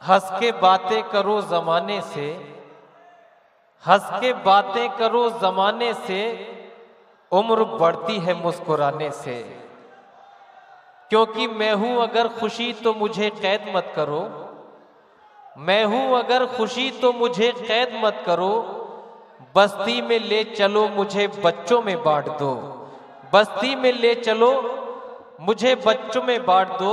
हंस के बातें करो जमाने से, हंस के बातें करो जमाने से, उम्र बढ़ती है मुस्कुराने से। क्योंकि मैं हूं अगर खुशी तो मुझे कैद मत करो, मैं हूं अगर खुशी तो मुझे कैद मत करो। बस्ती में ले चलो मुझे बच्चों में बांट दो, बस्ती में ले चलो मुझे बच्चों में बांट दो।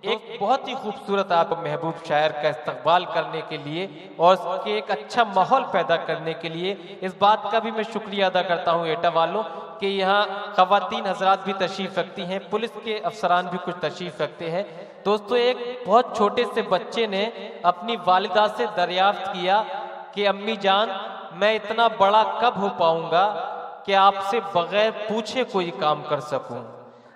एक बहुत ही खूबसूरत आप महबूब शायर का इस्तकबाल करने के लिए और उसके एक अच्छा माहौल पैदा करने के लिए इस बात का भी मैं शुक्रिया अदा करता हूँ एटा वालों कि यहाँ ख़वातीन हजरात भी तशरीफ़ रखती हैं, पुलिस के अफसरान भी कुछ तशरीफ़ रखते हैं। दोस्तों, एक बहुत छोटे से बच्चे ने अपनी वालिदा से दरियाफ्त किया कि अम्मी जान, मैं इतना बड़ा कब हो पाऊंगा कि आपसे बगैर पूछे कोई काम कर सकूं।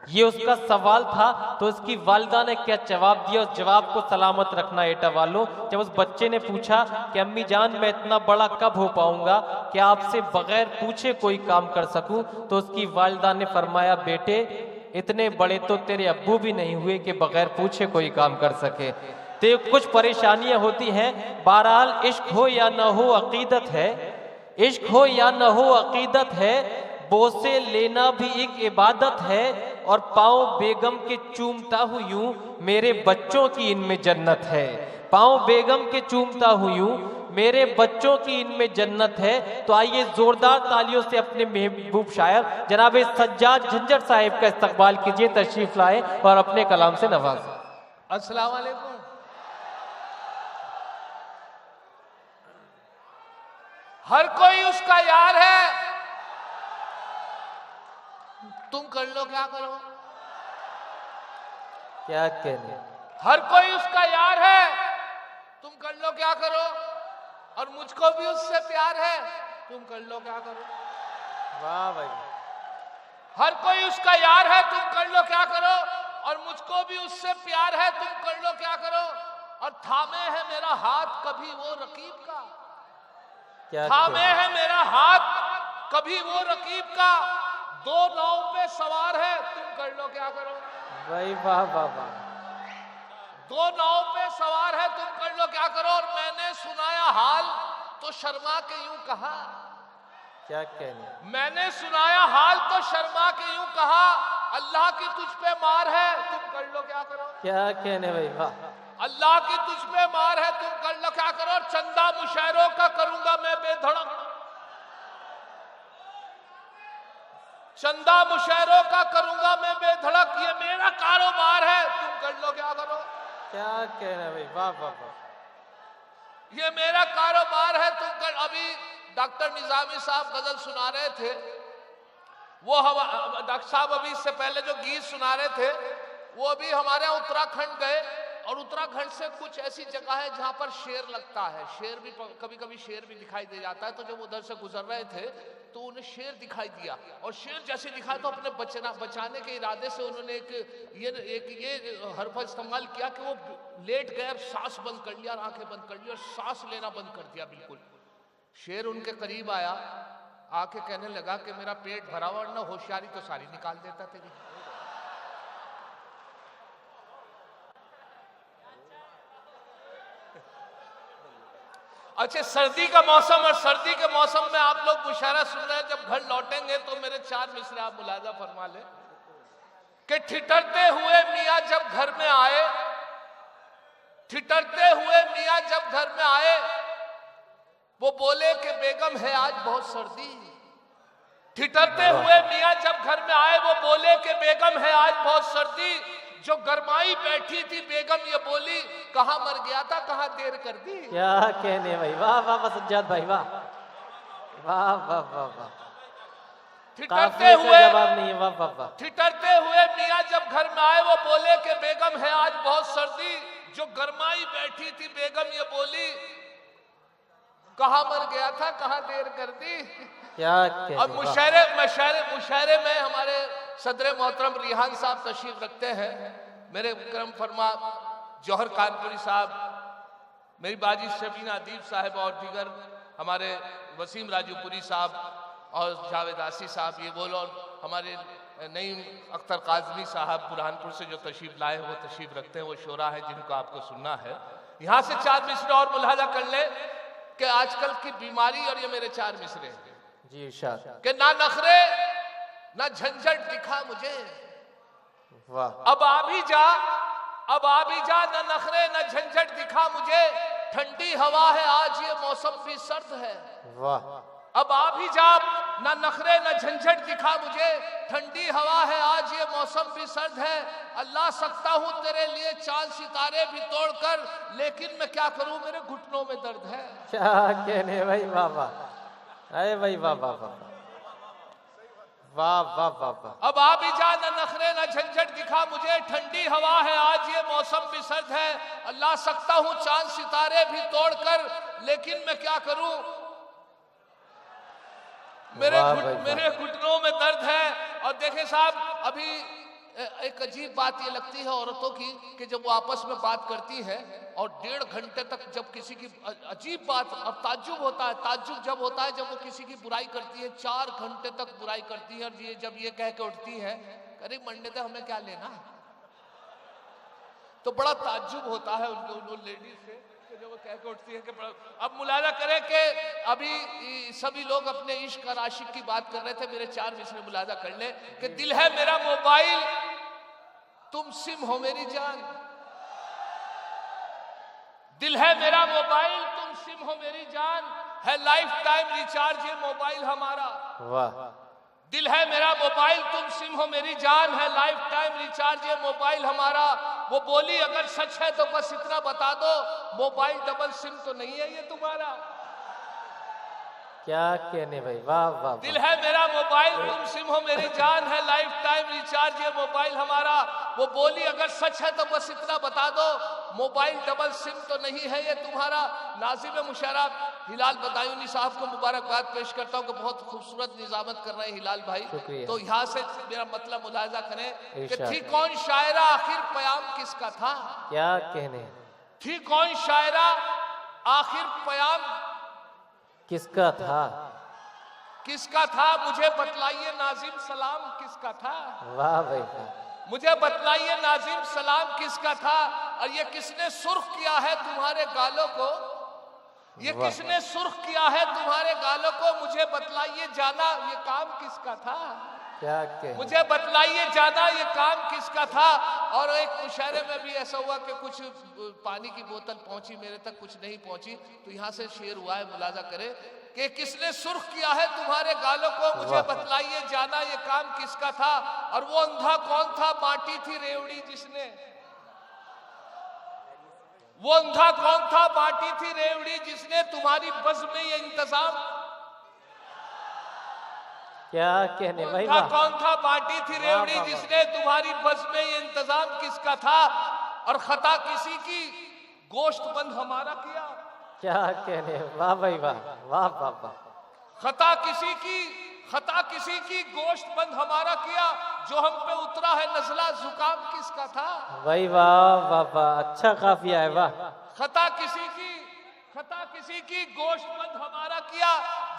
ये उसका सवाल था। तो उसकी वालिदा ने क्या जवाब दिया, उस जवाब को सलामत रखना एटा वालों। जब उस बच्चे ने पूछा कि अम्मी जान, मैं इतना बड़ा कब हो पाऊंगा कि आपसे बगैर पूछे कोई काम कर सकूं, तो उसकी वालिदा ने फरमाया, बेटे इतने बड़े तो तेरे अब्बू भी नहीं हुए कि बगैर पूछे कोई काम कर सके। तो कुछ परेशानियां होती हैं। बहरहाल इश्क हो या न हो अकीदत है, इश्क हो या न हो अकीदत है, बोसे लेना भी एक इबादत है। और पाँव बेगम के चूमता हूँ यूं, मेरे बच्चों की इनमें जन्नत है। पाँव बेगम के चूमता हूँ यूं, मेरे बच्चों की इनमें जन्नत है। तो आइए जोरदार तालियों से अपने महबूब शायर जनाब सज्जाद झंझर साहिब का इस्तकबाल कीजिए, तशरीफ लाए और अपने कलाम से नवाजें। अस्सलाम वालेकुम। हर कोई उसका यार है, तुम कर लो क्या करो। क्या कहने, हर कोई उसका यार है, तुम कर लो क्या करो। और मुझको भी उससे प्यार है, तुम कर लो क्या करो। वाह भाई। हर कोई उसका यार है, तुम कर लो क्या करो। और मुझको भी उससे प्यार है, तुम कर लो क्या करो। और थामे है मेरा हाथ कभी वो रकीब का, थामे है मेरा हाथ कभी वो रकीब का। दो नाव पे सवार है, तुम कर लो क्या करो। भाई वाह वाह वाह। दो नाव पे सवार है, तुम कर लो क्या करो। और मैंने सुनाया हाल तो शर्मा के यूं कहा, क्या कहने, मैंने सुनाया हाल तो शर्मा के यूं कहा। अल्लाह की तुझ पे मार है, तुम कर लो क्या करो। क्या कहने भाई वाह। अल्लाह की तुझ पे मार है, तुम कर लो क्या करो। और चंदा मुशायरों का करूंगा मैं बेधड़क, चंदा मुशायरों का करूंगा मैं बेधड़क। ये मेरा कारोबार है, तुम कर लो क्या करो। क्या कहना भाई वाह वाह वाह। ये मेरा कारोबार है, तुम कर। अभी डॉक्टर निजामी साहब गजल सुना रहे थे, वो हम डॉक्टर साहब अभी इससे पहले जो गीत सुना रहे थे वो अभी हमारे यहाँ उत्तराखंड गए। और उत्तराखंड से कुछ ऐसी जगह है जहां पर शेर लगता है, शेर भी कभी कभी शेर भी दिखाई दे जाता है। तो जब उधर से गुजर रहे थे तो उन्हें शेर दिखाई दिया, और शेर जैसे दिखा तो अपने बचाने के इरादे से उन्होंने एक ये हरफ इस्तेमाल किया कि वो लेट गए और सांस बंद कर लिया और आंखें बंद कर ली और सांस लेना बंद कर दिया बिल्कुल। शेर उनके करीब आया, आके कहने लगा कि मेरा पेट भरा हुआ, ना होशियारी तो सारी निकाल देता तेरी। अच्छा, सर्दी का मौसम, और सर्दी के मौसम में आप लोग मुशायरा सुन रहे हैं। जब घर लौटेंगे तो मेरे चार मिसरे आप मुलाजा फरमा ले कि ठिठरते हुए मियाँ जब घर में आए, ठिठरते हुए मियाँ जब घर में आए, वो बोले कि बेगम है आज बहुत सर्दी। ठिठरते हुए मियाँ जब घर में आए, वो बोले कि बेगम है आज बहुत सर्दी। जो गरमाई बैठी थी बेगम ये बोली, कहाँ मर गया था कहाँ देर कर दी। क्या कहने भाई वाह वाह वाह सज्जाद भाई वाह वाह वाह वाह वाह। ठिठरते हुए जवाब नहीं है, वाह वाह वाह। ठिठरते हुए मियाँ जब घर में आए, वो बोले कि बेगम है आज बहुत सर्दी। जो गरमाई बैठी थी बेगम ये बोली, कहाँ मर गया था कहाँ देर कर दी। क्या अब मुशायरे में हमारे सदर मोहतरम रिहान साहब तशरीफ रखते हैं, मेरे करम फरमा जौहर कानपुरी साहब, मेरी बाजी शबीना अदीब साहब और दीगर हमारे वसीम राजूपुरी साहब और जावेद आसी साहब, ये बोलो। और हमारे नईम अख्तर काजमी साहब बुरहानपुर से जो तशरीफ लाए वो तशरीफ रखते हैं, वो शोरा है जिनको आपको सुनना है। यहां से 4 मिसरे और मुलाहाजा कर ले कि आजकल की बीमारी, और ये मेरे 4 मिसरे जी इरशाद। कि ना नखरे ना झंझट दिखा मुझे, वाह अब आ भी जा, अब आ भी जा, न नखरे न झंझट दिखा मुझे, ठंडी हवा है आज ये मौसम भी सर्द है। वाह अब आ भी जा, न नखरे न झंझट दिखा मुझे, ठंडी हवा है आज ये मौसम भी सर्द है। अल्लाह सकता हूं तेरे लिए चांद सितारे भी तोड़कर, लेकिन मैं क्या करूं मेरे घुटनों में दर्द है। क्या कहने भाई, वाह वाह, अरे भाई वाह वाह वाह वाह वाह वाह वाह। अब आ भी जा, न नखरे न झंझट दिखा मुझे, ठंडी हवा है आज ये मौसम भी सर्द है। अल्लाह सकता हूं चांद सितारे भी तोड़कर, लेकिन मैं क्या करूं मेरे घुटनों में दर्द है। और देखें साहब, अभी एक अजीब बात ये लगती है औरतों की कि जब वो आपस में बात करती है और 1.5 घंटे तक जब किसी की अजीब बात, और ताज्जुब होता है, ताज्जुब जब होता है जब वो किसी की बुराई करती है, 4 घंटे तक बुराई करती है, और ये जब ये कह के उठती है अरे मरने दे, हमें क्या लेना, तो बड़ा ताज्जुब होता है उन लेडीज से जब वो कह के उठती है कि अब मुलाजा करें कि अभी सभी लोग अपने इश्क और आशिक की बात कर रहे थे, मेरे 4 मिसरे मुलाजा कर ले कि दिल है मेरा मोबाइल तुम सिम हो मेरी जान, दिल है मेरा मोबाइल तुम सिम हो मेरी जान, है लाइफ टाइम रिचार्ज ये मोबाइल हमारा। वाह। दिल है मेरा मोबाइल तुम सिम हो मेरी जान, है लाइफ टाइम रिचार्ज ये मोबाइल हमारा। वो बोली अगर सच है तो बस इतना बता दो, मोबाइल डबल सिम तो नहीं है ये तुम्हारा। क्या कहने भाई, वाह वाह। दिल है मेरा मोबाइल तुम सिम हो मेरी जान, है लाइफ टाइम रिचार्ज ये मोबाइल हमारा। वो बोली अगर सच है तो बस इतना बता दो, मोबाइल डबल सिम तो नहीं है ये तुम्हारा। नाज़िम मुशर्रा हिलाल बदायूनी साहब को मुबारकबाद पेश करता हूँ कि बहुत खूबसूरत निजामत कर रहे हैं हिलाल भाई। तो यहाँ से मेरा मतलब मुलाजा करें कि थी कौन शायरा आखिर प्याम किसका था। क्या कहने, थी कौन शायरा आखिर प्याम किसका था, किसका था, मुझे बतलाइए नाजिम सलाम किसका था। वाह भाई वाह। मुझे बतलाइए नाजिम सलाम किसका था, और ये किसने सुर्ख किया है तुम्हारे गालों को, ये किसने सुर्ख किया है तुम्हारे गालों को, मुझे बतलाइए जाना ये काम किसका था। क्या कहने, मुझे बतलाइए जाना ये काम किसका था। और एक मुशायरे में भी ऐसा हुआ कि कुछ पानी की बोतल पहुंची मेरे तक, कुछ नहीं पहुंची, तो यहाँ से शेर हुआ है, मुलाजा करे कि किसने सुर्ख किया है तुम्हारे गालों को, मुझे बतलाइए जाना ये काम किसका था। और वो अंधा कौन था, बांटी थी रेवड़ी जिसने, वो अंधा कौन था, बांटी थी रेवड़ी जिसने, तुम्हारी बस में ये इंतजाम। क्या कहने भाई, वाह। कौन था, बांटी थी रेवड़ी जिसने, तुम्हारी बस में ये इंतजाम किसका था। और खता किसी की गोश्त बंद हमारा किया। क्या कहने, वाह भाई वाह वाह वाह वाह। खता किसी की गोश्त बंद हमारा किया, जो हम पे उतरा है नजला जुकाम किसका था। भाई वाह वाह वाह, अच्छा काफिया है, वाह। खता किसी की गोश्त बंद हमारा किया,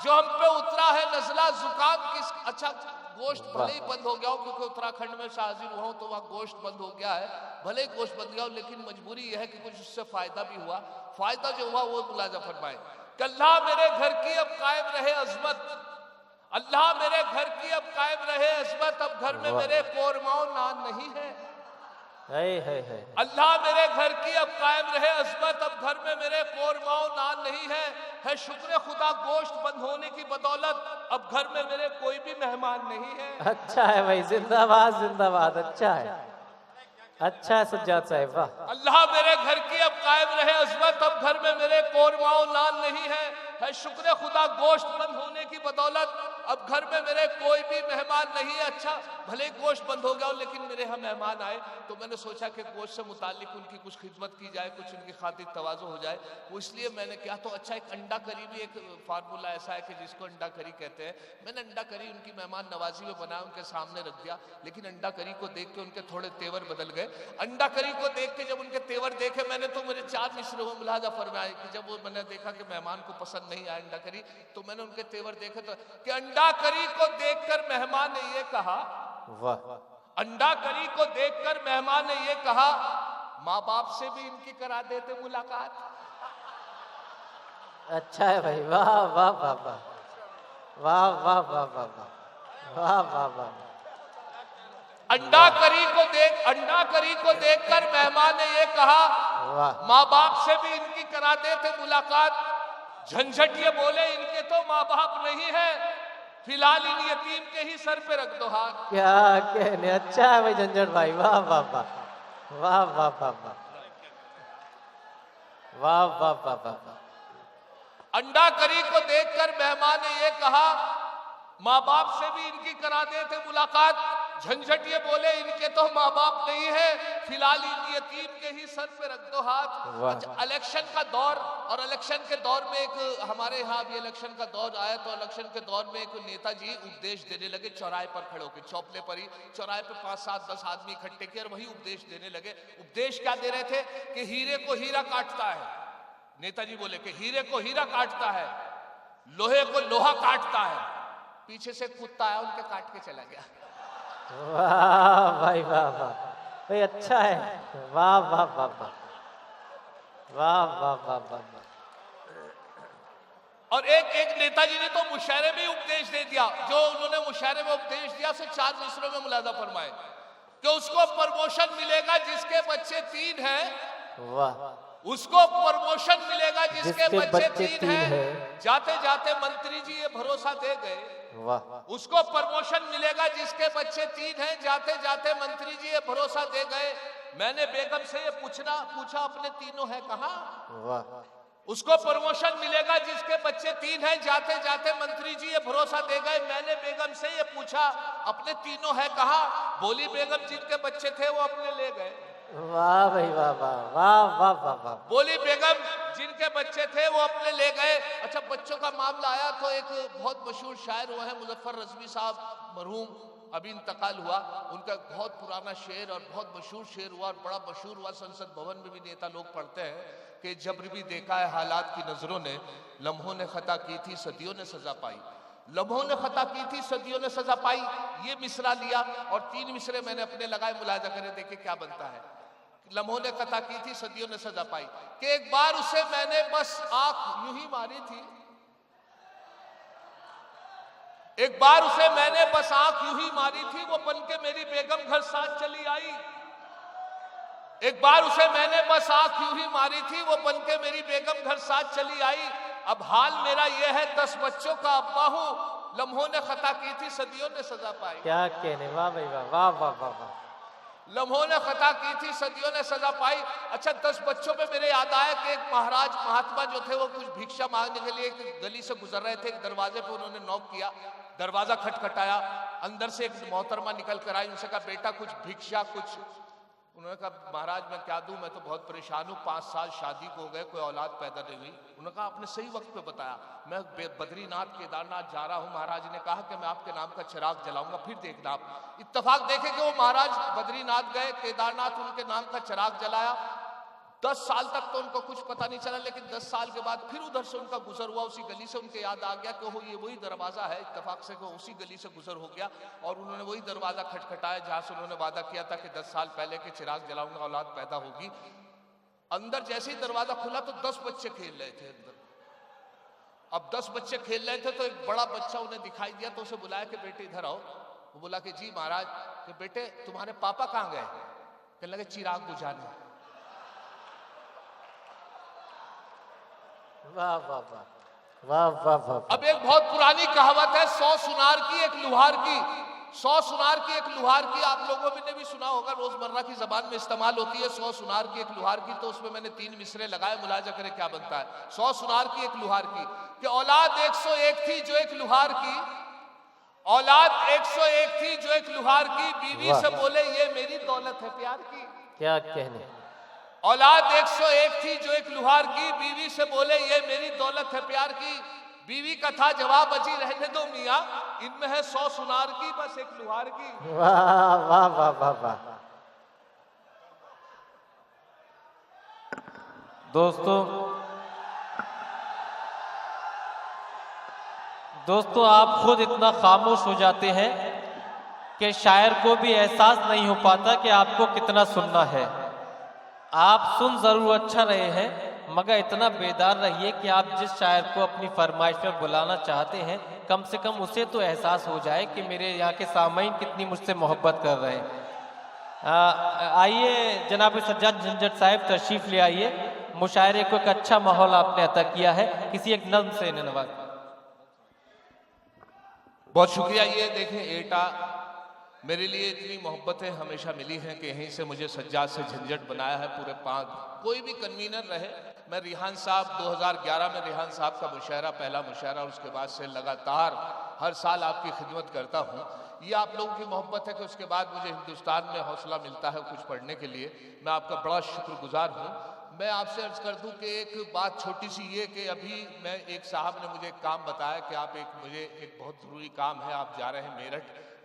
जो हम पे उतरा है नजला जुकाम किस। अच्छा, गोश्त भले ही बंद हो गया हो, क्योंकि उत्तराखंड में हाजिर हुआ हूं तो वहां गोश्त बंद हो गया है, भले ही गोश्त बंद गया हो, लेकिन मजबूरी यह है कि कुछ उससे फायदा भी हुआ। फायदा जो हुआ वो मुलाजा फरमाए कि अल्लाह मेरे घर की अब कायम रहे अजमत, अल्लाह मेरे घर की अब कायम रहे अजमत, अब घर में मेरे कोरमाओ नान नहीं है। अल्लाह मेरे घर की अब कायम रहे अजमत, अब घर में मेरे कोरमाओ नान नहीं है शुक्र खुदा गोश्त बंद होने की बदौलत, अब घर में मेरे कोई भी मेहमान नहीं है। अच्छा है भाई, जिंदाबाद जिंदाबाद, अच्छा है, अच्छा है सज्जाद साहब, वाह। अल्लाह मेरे घर की अब कायम रहे अजमत, अब घर में मेरे कोरमाओ नान नहीं है शुक्र खुदा गोश्त बंद होने की बदौलत, अब घर में मेरे कोई भी मेहमान नहीं है। अच्छा, भले गोश्त बंद हो गया हो, लेकिन मेरे यहाँ मेहमान आए, तो मैंने सोचा कि गोश्त से मुतालिक उनकी कुछ खिदमत की जाए, कुछ उनकी खातिर तवाज़ु हो जाए। वो इसलिए मैंने क्या, तो अच्छा एक अंडा करी भी एक फार्मूला ऐसा है कि जिसको अंडा करी कहते हैं। मैंने अंडा करी उनकी मेहमान नवाजी में बनाया, उनके सामने रख दिया, लेकिन अंडा करी को देख के उनके थोड़े तेवर बदल गए। अंडा करी को देख के जब उनके तेवर देखे मैंने, तो मेरे 4 मिसरे हुए मुलाजा फरमाया कि जब वो मैंने देखा कि मेहमान को पसंद नहीं आया अंडा करी, तो मैंने उनके तेवर देखे तो कि अंडा करी को देखकर मेहमान ने ये कहा, वाह। अंडा करी को देखकर मेहमान ने ये कहा माँ बाप से भी इनकी करा देते मुलाकात। अच्छा है भाई, वाह वाह वाह वाह वाह वाह वाह वाह वाह वाह वाह। अंडा करी को देखकर मेहमान ने ये कहा, माँ बाप से भी इनकी करा देते मुलाकात। झंझट ये बोले, इनके तो माँ बाप नहीं है, फिलहाल इन यतीम के ही सर पे रख दो हाथ। क्या कहने, अच्छा है भाई झंझट भाई, वाह वाह वाह वाह वाह वाह वाह वाह वाह वाह। अंडा करी को देखकर मेहमान ने ये कहा, माँ बाप से भी इनकी करा देते मुलाकात। झंझट ये बोले, इनके तो माँ बाप नहीं है, फिलहाल इन यतीम के ही सर पे रख दो हाथ। अच्छा, इलेक्शन का दौर, और इलेक्शन के दौर में एक हमारे यहाँ भी इलेक्शन का दौर आया, तो इलेक्शन के दौर में एक नेताजी उपदेश देने लगे चौराहे पर खड़े होकर, चौपले पर ही चौराहे पर 5, 7, 10 आदमी इकट्ठे किए और वही उपदेश देने लगे। उपदेश क्या दे रहे थे कि हीरे को हीरा काटता है। नेताजी बोले कि हीरे को हीरा काटता है, लोहे को लोहा काटता है। पीछे से कुत्ता आया, उनके काट के चला गया। वाह भाई वाह वाह भाई, अच्छा है, वाह वाह वाह वाह वाह वाह वाह वाह। और एक नेताजी ने तो मुशायरे में उपदेश दे दिया। जो उन्होंने मुशायरे में उपदेश दिया उसे 4 मिसरों में मुलाजा फरमाए कि उसको प्रमोशन मिलेगा जिसके बच्चे 3 हैं। वाह। उसको प्रमोशन मिलेगा जिसके बच्चे 3 हैं। जाते जाते मंत्री जी ये भरोसा दे गए। वाह। उसको प्रमोशन मिलेगा जिसके बच्चे 3 हैं। जाते जाते मंत्री जी ये भरोसा दे गए। मैंने बेगम से ये पूछा अपने तीनों है कहाँ? वाह। उसको प्रमोशन मिलेगा जिसके बच्चे 3 हैं। जाते जाते मंत्री जी ये भरोसा दे गए। मैंने बेगम से ये पूछा अपने तीनों है कहाँ? बोली बेगम जिनके बच्चे थे वो अपने ले गए। वाह भाई वाह वाह वाह वाह वाह वाह। बोली बेगम जिनके बच्चे थे वो अपने ले गए। अच्छा, बच्चों का मामला आया तो एक बहुत मशहूर शायर हुआ है मुजफ्फर रज़वी साहब, मरहूम, अभी इंतकाल हुआ। उनका बहुत पुराना शेर और बहुत मशहूर शेर हुआ और बड़ा मशहूर हुआ। संसद भवन में भी नेता लोग पढ़ते हैं कि जब्र भी देखा है हालात की नजरों ने, लम्हों ने खता की थी सदियों ने सजा पाई। लम्हों ने खता की थी सदियों ने सजा पाई, ये मिसरा लिया और 3 मिसरे मैंने अपने लगाए। मुलाजा करें, देखे क्या बनता है। लम्हों ने खता की थी सदियों ने सजा पाई कि एक बार उसे मैंने बस आंख यूं ही मारी थी। एक बार उसे मैंने बस आंख यूं ही मारी थी, वो बन के मेरी बेगम घर साथ चली आई। एक बार उसे मैंने बस आंख यूं ही मारी थी, वो बन के मेरी बेगम घर साथ चली आई। अब हाल मेरा ये है 10 बच्चों का अब्बा हूं। लम्हों ने खता की थी सदियों ने सजा पाई। क्या कहने, वाह भाई वाह वाह वाह वाह वाह। लम्हों ने खता की थी सदियों ने सजा पाई। अच्छा, 10 बच्चों में मेरे याद आया कि एक महाराज महात्मा जो थे वो कुछ भिक्षा मांगने के लिए एक गली से गुजर रहे थे। एक दरवाजे पे उन्होंने नॉक किया, दरवाजा खटखटाया, अंदर से एक मोहतरमा निकल कर आई। उनसे कहा बेटा कुछ भिक्षा कुछ। उन्होंने कहा महाराज मैं क्या दूं, मैं तो बहुत परेशान हूँ, 5 साल शादी को हो गए, कोई औलाद पैदा नहीं हुई। उन्होंने कहा आपने सही वक्त पे बताया, मैं बद्रीनाथ केदारनाथ जा रहा हूँ। महाराज ने कहा कि मैं आपके नाम का चिराग जलाऊंगा, फिर देखना आप। इत्तेफाक देखे कि वो महाराज बद्रीनाथ गए, केदारनाथ उनके नाम का चिराग जलाया। 10 साल तक तो उनको कुछ पता नहीं चला, लेकिन 10 साल के बाद फिर उधर से उनका गुजर हुआ, उसी गली से उनके याद आ गया कि वो ये वही दरवाजा है। इत्तेफाक से वो उसी गली से गुजर हो गया और उन्होंने वही दरवाजा खटखटाया जहां से उन्होंने वादा किया था कि 10 साल पहले के चिराग जलाऊंगा, औलाद पैदा होगी। अंदर जैसे ही दरवाजा खुला तो 10 बच्चे खेल रहे थे अंदर। अब 10 बच्चे खेल रहे थे तो एक बड़ा बच्चा उन्हें दिखाई दिया तो उसे बुलाया कि बेटे इधर आओ। वो बोला कि जी महाराज। कि बेटे तुम्हारे पापा कहाँ गए? कहने लगे चिराग बुझाने। वाह वाह वाह वाह वाह वाह। अब एक बहुत पुरानी कहावत है 100 सुनार की एक लुहार की। 100 सुनार की एक लुहार की आप लोगों ने भी सुना होगा, रोजमर्रा की जबान में इस्तेमाल होती है 100 सुनार की एक लुहार की। तो उसमें मैंने 3 मिसरे लगाए, मुलाजा करें क्या बनता है। 100 सुनार की एक लुहार की कि औलाद 101 थी जो एक लुहार की, औलाद 101 थी जो एक लुहार की, बीवी से बोले ये मेरी दौलत है प्यार की। क्या कहने। औलाद 101 थी जो एक लुहार की, बीवी से बोले ये मेरी दौलत है प्यार की। बीवी का था जवाब अजी रहने दो मियाँ, इनमें है 100 सुनार की बस एक लुहार की। वाह वाह वाह वाह वाह। दोस्तों आप खुद इतना खामोश हो जाते हैं कि शायर को भी एहसास नहीं हो पाता कि आपको कितना सुनना है। आप सुन जरूर अच्छा रहे हैं, मगर इतना बेदार रहिए कि आप जिस शायर को अपनी फरमाइश पर बुलाना चाहते हैं कम से कम उसे तो एहसास हो जाए कि मेरे यहाँ के सामईन कितनी मुझसे मोहब्बत कर रहे हैं। आइए जनाब सज्जाद झंझट साहब तशरीफ ले आइए। मुशायरे को एक अच्छा माहौल आपने अता किया है, किसी एक नज़्म से नवाज। बहुत शुक्रिया। ये देखें एटा, मेरे लिए इतनी मोहब्बतें हमेशा मिली हैं कि यहीं से मुझे सज्जाद से झंझट बनाया है पूरे 5। कोई भी कन्वीनर रहे, मैं रिहान साहब 2011 में रिहान साहब का मुशायरा, पहला मुशायरा, और उसके बाद से लगातार हर साल आपकी खिदमत करता हूँ। ये आप लोगों की मोहब्बत है कि उसके बाद मुझे हिंदुस्तान में हौसला मिलता है कुछ पढ़ने के लिए। मैं आपका बड़ा शुक्रगुजार हूँ। मैं आपसे अर्ज कर दूं कि एक बात छोटी सी ये कि अभी मैं एक साहब ने मुझे एक काम बताया कि आप मुझे एक बहुत ज़रूरी काम है, आप जा रहे हैं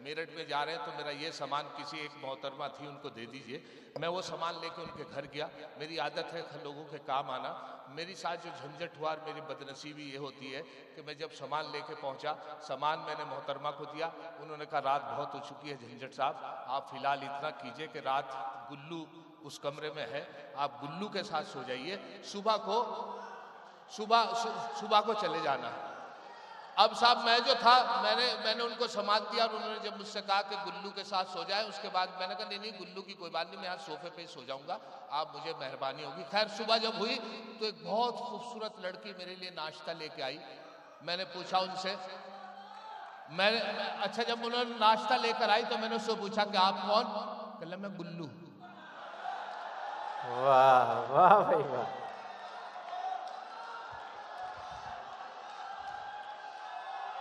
मेरठ में जा रहे हैं, तो मेरा ये सामान किसी एक मोहतरमा थी उनको दे दीजिए। मैं वो सामान लेके उनके घर गया। मेरी आदत है लोगों के काम आना। मेरी साथ जो झंझट हुआ, मेरी बदनसीबी ये होती है कि मैं जब सामान लेके पहुंचा, सामान मैंने मोहतरमा को दिया, उन्होंने कहा रात बहुत हो चुकी है झंझट साहब, आप फिलहाल इतना कीजिए कि रात गुल्लू उस कमरे में है, आप गुल्लू के साथ सो जाइए, सुबह को चले जाना। अब साहब मैं जो था मैंने उनको सामान दिया और उन्होंने जब मुझसे कहा कि गुल्लू के साथ सो जाए, उसके बाद मैंने कहा नहीं गुल्लू की कोई बात नहीं, मैं यहाँ सोफे पे सो जाऊंगा, आप मुझे मेहरबानी होगी। खैर सुबह जब हुई तो एक बहुत खूबसूरत लड़की मेरे लिए नाश्ता लेके आई। मैंने पूछा उनसे, अच्छा जब उन्होंने नाश्ता लेकर आई तो मैंने उससे पूछा कि आप कौन? कहला मैं गुल्लू। वाह वाह भाई वाह।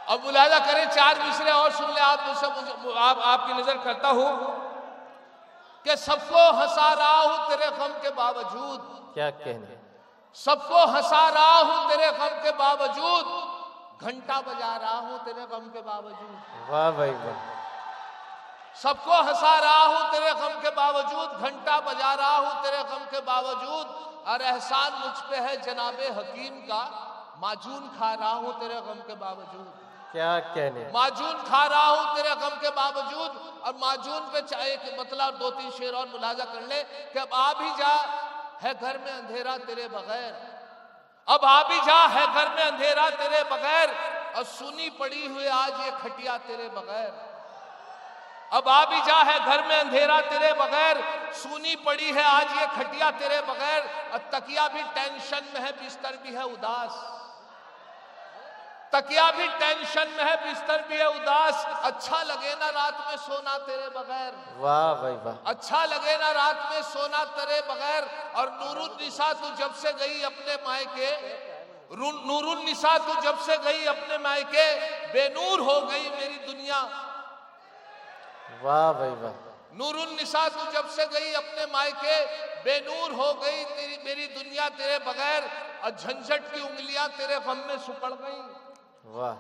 अब मुलाजा करें, 4 मिसरे और सुन ले आप मुझसे, आपकी नजर करता हूं कि सबको हंसा रहा हूं तेरे गम के बावजूद। क्या कहने? सबको हंसा रहा हूं तेरे गम के बावजूद, घंटा बजा रहा हूं तेरे गम के बावजूद। वाह भाई वाह। सबको हंसा रहा हूं तेरे गम के बावजूद, घंटा बजा रहा हूं तेरे गम के बावजूद, और एहसान मुझ पे है जनाबे हकीम का, माजून खा रहा हूं तेरे गम के बावजूद। क्या कहने? माजून खा रहा हूं तेरे गम के बावजूद। और माजून पे चाहे मतलब 2-3 शेर और मुलाजा कर ले कि अब आ भी जा है घर में अंधेरा तेरे बगैर, अब आ भी जा है घर में अंधेरा तेरे बगैर, और सुनी पड़ी हुई आज ये खटिया तेरे बगैर। अब आ भी जा है घर में अंधेरा तेरे बगैर, सुनी पड़ी है आज ये खटिया तेरे बगैर, और तकिया भी टेंशन में है बिस्तर भी है उदास, तकिया भी टेंशन में है बिस्तर भी है उदास, अच्छा लगे ना रात में सोना तेरे बगैर। वाह भाई वाह। अच्छा लगे ना रात में सोना तेरे बगैर। और नूरुन्निसा तू जब से गई अपने मायके, नूरुन्निसा तू जब से गई अपने मायके, बेनूर हो गई मेरी दुनिया। वाह भाई वाह। नूरुन्निसा तू जब से गई अपने मायके, बेनूर हो गई मेरी दुनिया तेरे बगैर, और झंझट की उंगलियां तेरे गम में सुकड़ गई। वाह।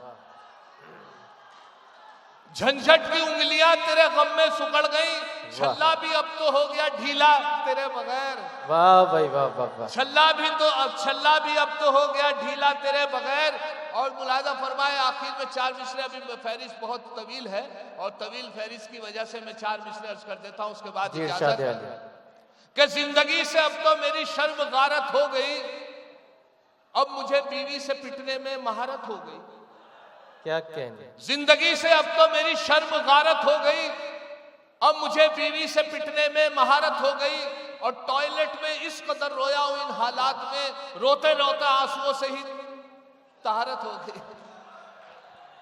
झंझट की उंगलियां तेरे गम में सुकड़ गई, छल्ला भी अब तो हो गया ढीला तेरे बगैर। वाह भाई वाह वाह वाह। छल्ला भी अब तो हो गया ढीला तेरे बगैर। और मुलाजा फरमाए आखिर में 4 मिसरे, अभी फहरिस्त बहुत तवील है और तवील फहरिस्त की वजह से मैं 4 मिसरे अर्ज कर देता हूं, उसके बाद इजाजत कि जिंदगी से अब तो मेरी शर्म गारत हो गई, अब मुझे बीवी से पिटने में महारत हो गई। क्या कहने? जिंदगी से अब तो मेरी शर्म गारत हो गई, अब मुझे बीवी से पिटने में महारत हो गई, और टॉयलेट में इस कदर रोया हूं इन हालात में, रोते रोते आंसुओं से ही तहारत हो गई।